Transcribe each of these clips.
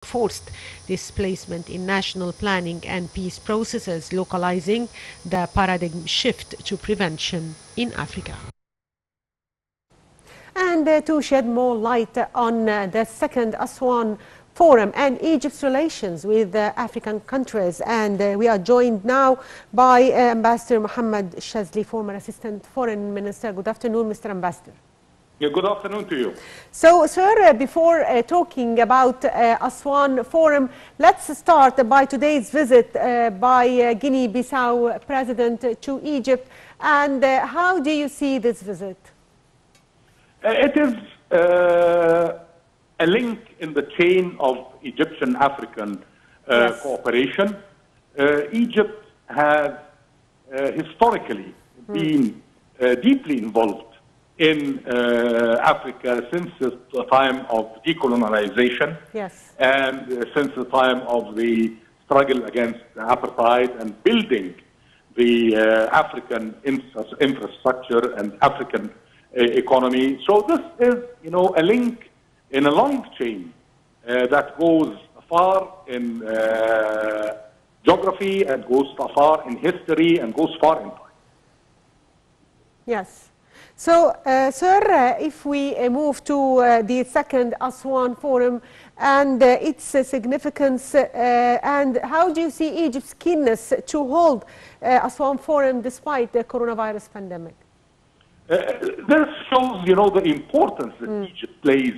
forced displacement in national planning and peace processes, localizing the paradigm shift to prevention in Africa. And to shed more light on the second Aswan Forum and Egypt's relations with African countries. And we are joined now by Ambassador Mohamed Shazly, former Assistant Foreign Minister. Good afternoon, Mr. Ambassador. Yeah, good afternoon to you. So, sir, before talking about Aswan Forum, let's start by today's visit by Guinea-Bissau President to Egypt. And how do you see this visit? It is a link in the chain of Egyptian-African cooperation. Egypt has historically been deeply involved in Africa since the time of decolonization, and since the time of the struggle against apartheid and building the African infrastructure and African economy. So this is, a link in a long chain that goes far in geography and goes far in history and goes far in time. Yes. So, sir, if we move to the second Aswan Forum and its significance, and how do you see Egypt's keenness to hold Aswan Forum despite the coronavirus pandemic? This shows, the importance that Egypt plays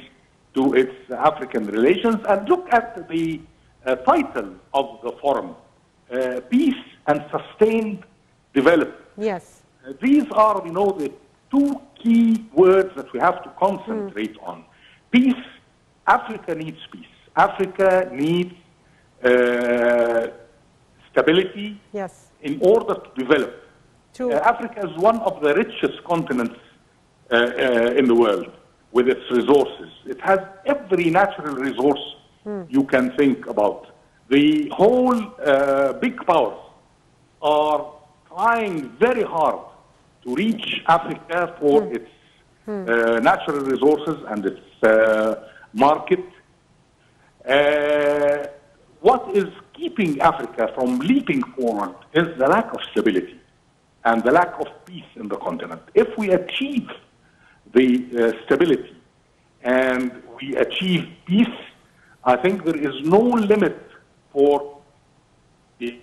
to its African relations. And look at the title of the forum, Peace and Sustained Development. Yes. These are, the two key words that we have to concentrate on. Peace. Africa needs peace. Africa needs stability in order to develop. Africa is one of the richest continents in the world with its resources. It has every natural resource you can think about. The whole big powers are trying very hard to reach Africa for its natural resources and its market. What is keeping Africa from leaping forward is the lack of stability and the lack of peace in the continent. If we achieve the stability and we achieve peace, I think there is no limit for the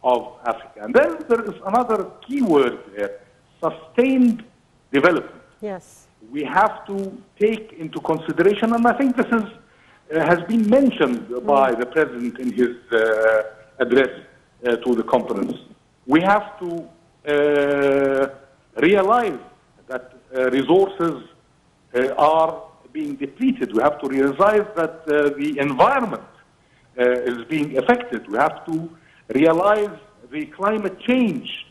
of Africa. And then there is another key word there, sustained development. Yes. We have to take into consideration, and I think this is has been mentioned by the President in his address to the conference. We have to realize that resources are being depleted. We have to realize that the environment is being affected. We have to realize the climate change.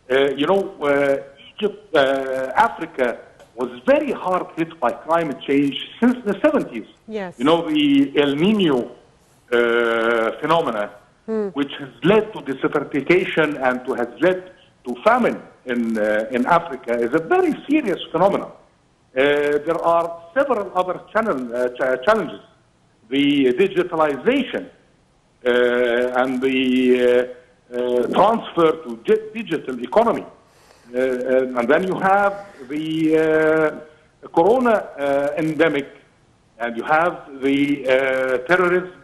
Egypt, Africa was very hard hit by climate change since the 70s. Yes. The El Nino phenomena, which has led to desertification and has led to famine in Africa, is a very serious phenomenon. There are several other challenges. The digitalization and the transfer to digital economy. And then you have the corona endemic, and you have the terrorism.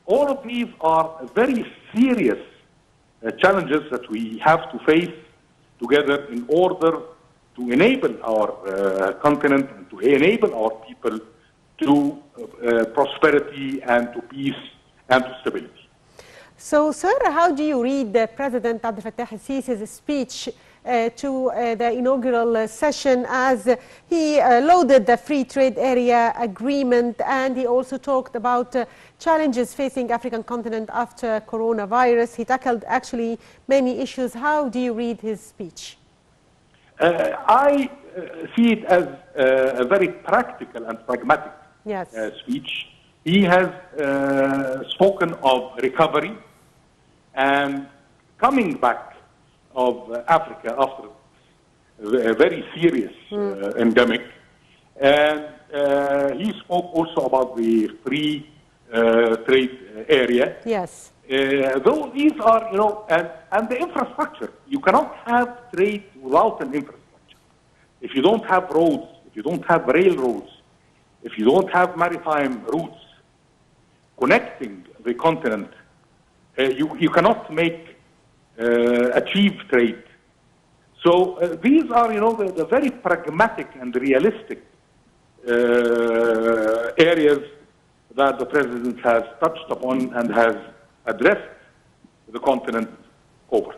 All of these are very serious challenges that we have to face together in order to enable our continent and to enable our people to prosperity and to peace and to stability. So, sir, how do you read President Abdel Fattah al-Sisi's speech to the inaugural session, as he lauded the free trade area agreement, and he also talked about challenges facing African continent after coronavirus? He tackled actually many issues. How do you read his speech? I see it as a very practical and pragmatic speech. He has spoken of recovery and coming back of Africa after a very serious endemic. And he spoke also about the free trade area. Yes. Though these are, you know, and the infrastructure. You cannot have trade without an infrastructure. If you don't have roads, if you don't have railroads, if you don't have maritime routes connecting the continent, you cannot achieve trade. So these are, you know, the very pragmatic and realistic areas that the president has touched upon and has addressed the continent over.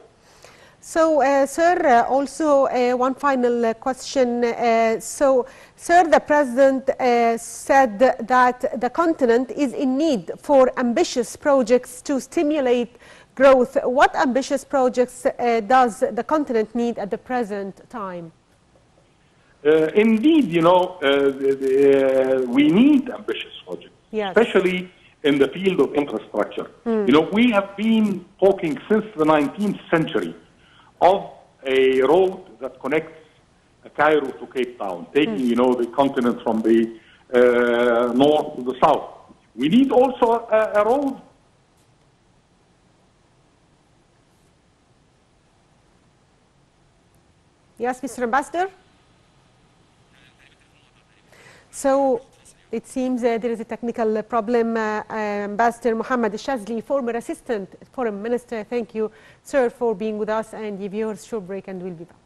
So, sir, also one final question. So, sir, the president said that the continent is in need for ambitious projects to stimulate growth. What ambitious projects does the continent need at the present time? Indeed, you know, we need ambitious projects, yes, especially in the field of infrastructure. You know, we have been talking since the 19th century of a road that connects Cairo to Cape Town, taking, you know, the continent from the north to the south. We need also a road. Yes, Mr. Ambassador? So it seems there is a technical problem. Ambassador Mohamed Shazly, former Assistant Foreign Minister, thank you, sir, for being with us, and give yours short break and we'll be back.